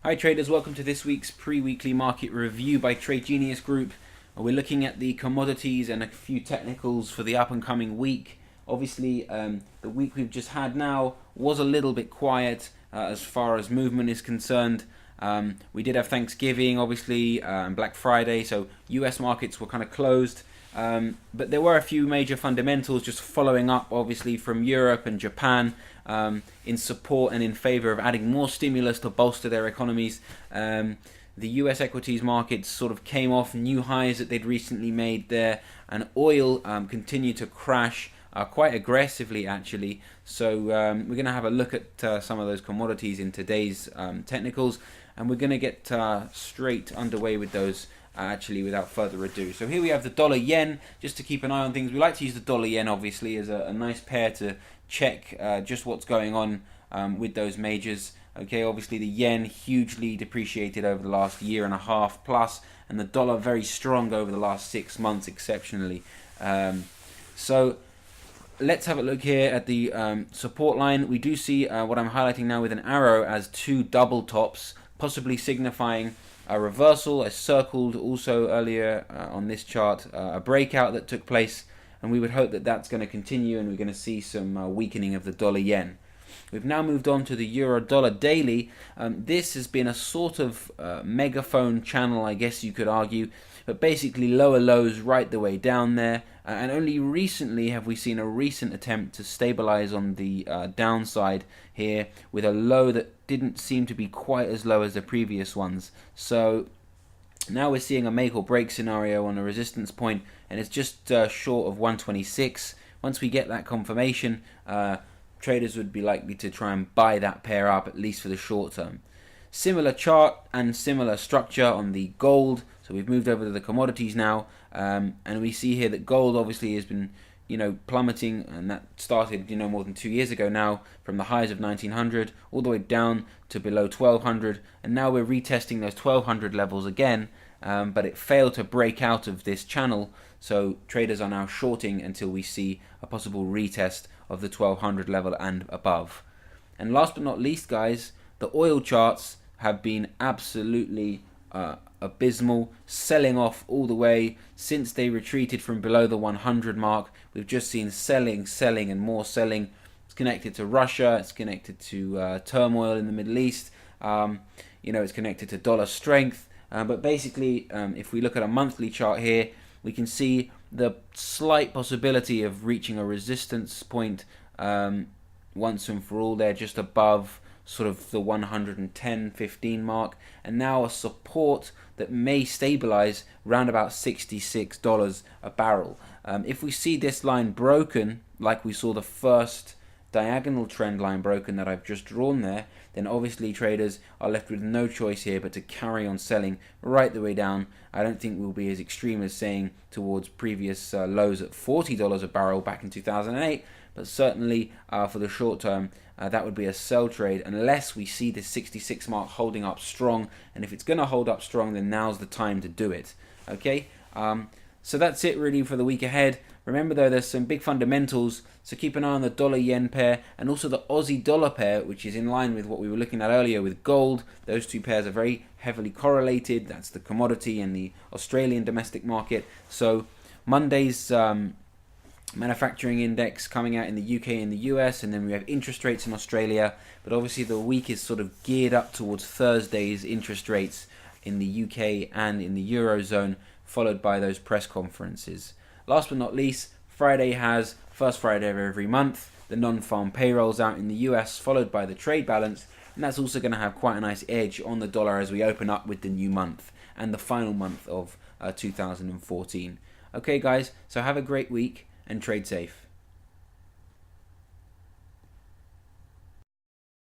Hi traders, welcome to this week's pre-weekly market review by Trade Genius Group. We're looking at the commodities and a few technicals for the up and coming week. Obviously, the week we've just had now was a little bit quiet as far as movement is concerned. We did have Thanksgiving, obviously, and Black Friday, so US markets were kind of closed. But there were a few major fundamentals just following up, obviously, from Europe and Japan in support and in favor of adding more stimulus to bolster their economies. The US equities markets sort of came off new highs that they'd recently made there, and oil continued to crash quite aggressively, actually. So we're going to have a look at some of those commodities in today's technicals, and we're going to get straight underway with those actually without further ado. So here we have the dollar yen, just to keep an eye on things. We like to use the dollar yen obviously as a nice pair to check just what's going on with those majors. Okay, obviously the yen hugely depreciated over the last year and a half plus, and the dollar very strong over the last 6 months exceptionally. So let's have a look here at the support line. We do see what I'm highlighting now with an arrow as two double tops, possibly signifying a reversal. I circled also earlier on this chart a breakout that took place, and we would hope that that's going to continue and we're going to see some weakening of the dollar yen. We've now moved on to the euro dollar daily. This has been a sort of megaphone channel, I guess you could argue, but basically lower lows right the way down there, and only recently have we seen a recent attempt to stabilize on the downside here with a low that didn't seem to be quite as low as the previous ones. So now we're seeing a make or break scenario on a resistance point, and it's just short of 126. Once we get that confirmation, traders would be likely to try and buy that pair up, at least for the short term. Similar chart and similar structure on the gold. So we've moved over to the commodities now, and we see here that gold obviously has been, plummeting, and that started, more than 2 years ago now, from the highs of 1900 all the way down to below 1200, and now we're retesting those 1200 levels again, but it failed to break out of this channel, so traders are now shorting until we see a possible retest of the 1200 level and above. And last but not least, guys, the oil charts have been absolutely abysmal, selling off all the way since they retreated from below the 100 mark. We've just seen selling, and more selling. It's connected to Russia, it's connected to turmoil in the Middle East, it's connected to dollar strength, but basically if we look at a monthly chart here, we can see the slight possibility of reaching a resistance point once and for all there, just above sort of the 110.15 mark, and now a support that may stabilize around about $66 a barrel. If we see this line broken, like we saw the first diagonal trend line broken that I've just drawn there, then obviously traders are left with no choice here but to carry on selling right the way down. I don't think we'll be as extreme as saying towards previous lows at $40 a barrel back in 2008, but certainly for the short term, that would be a sell trade unless we see this 66 mark holding up strong, and if it's going to hold up strong, then now's the time to do it. Okay, so that's it really for the week ahead. Remember though, there's some big fundamentals, so keep an eye on the dollar-yen pair and also the Aussie-dollar pair, which is in line with what we were looking at earlier with gold. Those two pairs are very heavily correlated. That's the commodity and the Australian domestic market. So Monday's manufacturing index coming out in the UK and the US, and then we have interest rates in Australia, but obviously the week is sort of geared up towards Thursday's interest rates in the UK and in the Eurozone, followed by those press conferences. Last but not least, Friday has, first Friday of every month, the non-farm payrolls out in the US, followed by the trade balance, and that's also going to have quite a nice edge on the dollar as we open up with the new month and the final month of 2014. Okay guys, so have a great week and trade safe.